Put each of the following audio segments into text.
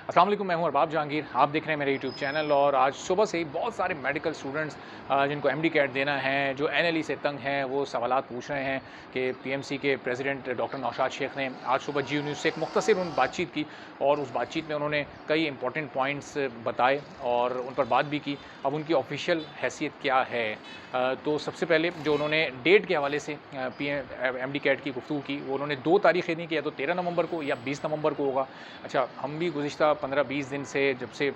अस्सलाम वालेकुम, मैं हूं अरबाब जहांगीर। आप देख रहे हैं मेरे यूट्यूब चैनल। और आज सुबह से ही बहुत सारे मेडिकल स्टूडेंट्स जिनको एमडी कैट देना है, जो एनएलई से तंग हैं, वो सवालात पूछ रहे हैं कि पीएमसी के प्रेसिडेंट डॉक्टर नौशाद शेख ने आज सुबह जी न्यूज़ से एक मुख्तसर बातचीत की और उस बातचीत में उन्होंने कई इंपॉर्टेंट पॉइंट्स बताए और उन पर बात भी की। अब उनकी ऑफिशियल हैसियत क्या है? तो सबसे पहले जो उन्होंने डेट के हवाले से एमडी कैट की गुफ्तगू की, वो उन्होंने 2 तारीखें दी कि या तो 13 नवंबर को या 20 नवंबर को होगा। अच्छा, हम भी गुज़िश्ता 15-20 दिन से जब से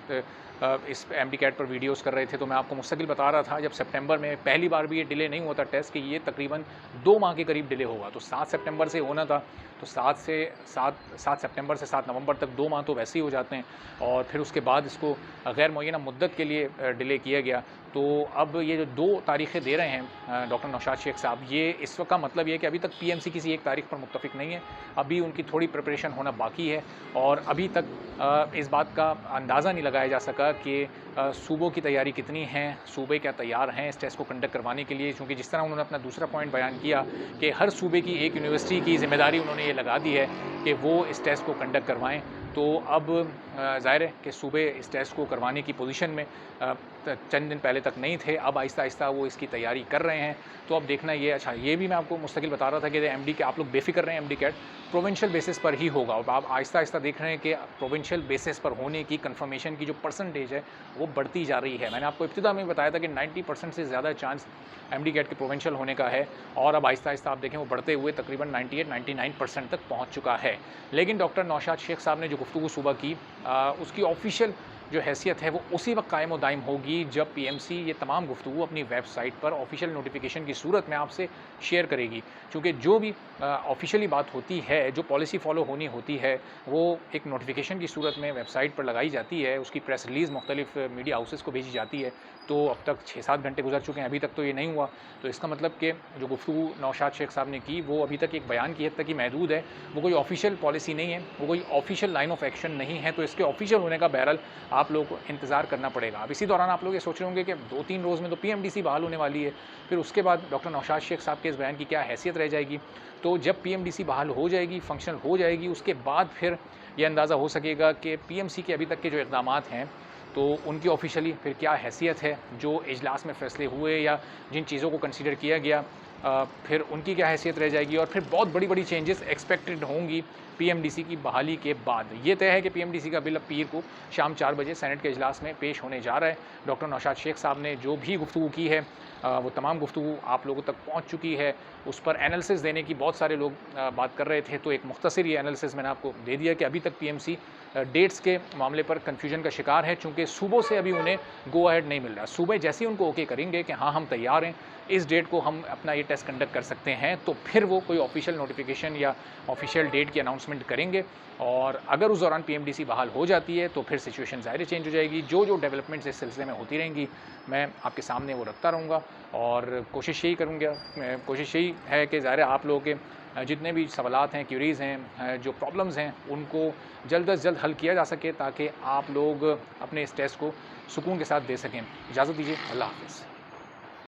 इस एमडी कैट पर वीडियोस कर रहे थे, तो मैं आपको मुस्तकिल बता रहा था जब सितंबर में पहली बार भी ये डिले नहीं हुआ था टेस्ट, कि ये तकरीबन 2 माह के करीब डिले होगा। तो 7 सितंबर से होना था, तो 7 सितंबर से 7 नवंबर तक 2 माह तो वैसे ही हो जाते हैं। और फिर उसके बाद इसको गैर मुअय्यना मुद्दत के लिए डिले किया गया। तो अब ये जो 2 तारीखें दे रहे हैं डॉक्टर नौशाद शेख साहब, ये इस वक्त का मतलब ये है कि अभी तक पीएमसी किसी एक तारीख पर मुत्तफ़िक नहीं है। अभी उनकी थोड़ी प्रिपरेशन होना बाकी है और अभी तक इस बात का अंदाज़ा नहीं लगाया जा सका कि सूबों की तैयारी कितनी है, सूबे क्या तैयार हैं इस टेस्ट को कंडक्ट करवाने के लिए। क्योंकि जिस तरह उन्होंने अपना दूसरा पॉइंट बयान किया कि हर सूबे की एक यूनिवर्सिटी की ज़िम्मेदारी उन्होंने ये लगा दी है कि वो इस टेस्ट को कंडक्ट करवाएँ। तो अब ज़ाहिर है कि सूबे इस टेस्ट को करवाने की पोजीशन में चंद दिन पहले तक नहीं थे। अब आहिस्ता-आहिस्ता वो इसकी तैयारी कर रहे हैं। तो अब देखना ये, अच्छा ये भी मैं आपको मुस्तकिल बता रहा था कि एमडी के आप लोग बेफ़िक्र रहें, एमडी कैट प्रोविंशियल बेसिस पर ही होगा। अब आप आहिस्ता-आहिस्ता देख रहे हैं कि प्रोविंशियल बेसिस पर होने की कन्फर्मेशन की जो परसेंटेज है वो बढ़ती जा रही है। मैंने आपको इब्तिदा में बताया था कि 90% से ज़्यादा चांस एमडी कैट के प्रोविंशियल होने का है और अब आहिस्ता-आहिस्ता आप देखें वो बढ़ते हुए तकरीबन 98-99% तक पहुँच चुका है। लेकिन डॉक्टर नौशाद शेख साहब ने जो गुफ्तगू सुबह की, उसकी ऑफिशियल जो हैसियत है वो उसी वक्त कायम व दायम होगी जब पीएमसी ये तमाम गुफ्तगू अपनी वेबसाइट पर ऑफिशियल नोटिफिकेशन की सूरत में आपसे शेयर करेगी। क्योंकि जो भी ऑफिशियली बात होती है, जो पॉलिसी फॉलो होनी होती है, वो एक नोटिफिकेशन की सूरत में वेबसाइट पर लगाई जाती है, उसकी प्रेस रिलीज़ मुख्तलिफ मीडिया हाउसेस को भेजी जाती है। तो अब तक 6-7 घंटे गुजर चुके हैं, अभी तक तो ये नहीं हुआ। तो इसका मतलब कि जो गुफ्तगू नौशाद शेख साहब ने की वो अभी तक एक बयान की हद तक ही महदूद है, वो कोई ऑफिशियल पॉलिसी नहीं है, वो कोई ऑफिशियल लाइन ऑफ एक्शन नहीं है। तो इसके ऑफिशियल होने का बहरहाल आप लोगों को इंतज़ार करना पड़ेगा। अब इसी दौरान आप लोग ये सोच रहे होंगे कि 2-3 रोज़ में तो पीएमडीसी बहाल होने वाली है, फिर उसके बाद डॉक्टर नौशाद शेख साहब के इस बयान की क्या हैसियत रह जाएगी। तो जब पीएमडीसी बहाल हो जाएगी, फंक्शनल हो जाएगी, उसके बाद फिर ये अंदाज़ा हो सकेगा कि पीएमसी के अभी तक के जो इक़दामात हैं तो उनकी ऑफिशियली फिर क्या हैसियत है, जो इजलास में फ़ैसले हुए या जिन चीज़ों को कंसीडर किया गया फिर उनकी क्या हैसियत रह जाएगी। और फिर बहुत बड़ी-बड़ी चेंजेस एक्सपेक्टेड होंगी पीएमडीसी की बहाली के बाद। ये तय है कि पीएमडीसी का बिल अब पीर को शाम 4 बजे सेनेट के इजलास में पेश होने जा रहा है। डॉक्टर नौशाद शेख साहब ने जो भी गुफ्तगू की है वो तमाम गुफ्तगू आप लोगों तक पहुँच चुकी है। उस पर एनालिसिस देने की बहुत सारे लोग बात कर रहे थे, तो एक मुख्तसर ये एनालिसिस मैंने आपको दे दिया कि अभी तक पीएमसी डेट्स के मामले पर कन्फ्यूजन का शिकार है, चूँकि सूबों से अभी उन्हें गो अहेड नहीं मिल रहा। सूबे जैसे ही उनको ओके करेंगे कि हाँ हम तैयार हैं, इस डेट को हम अपना ये टेस्ट कंडक्ट कर सकते हैं, तो फिर वो कोई ऑफिशियल नोटिफिकेशन या ऑफिशियल डेट की अनाउंसमेंट करेंगे। और अगर उस दौरान पीएमडीसी बहाल हो जाती है तो फिर सिचुएशन ज़ाहिर चेंज हो जाएगी। जो डेवलपमेंट्स इस सिलसिले में होती रहेंगी मैं आपके सामने वो रखता रहूँगा और कोशिश यही है कि ज़ाहिर है आप लोगों के जितने भी सवालात हैं, क्यूरीज़ हैं, जो प्रॉब्लम्स हैं, उनको जल्द अज़ जल्द हल किया जा सके ताकि आप लोग अपने इस टेस्ट को सुकून के साथ दे सकें। इजाज़त दीजिए, अल्लाह हाफ़िज़।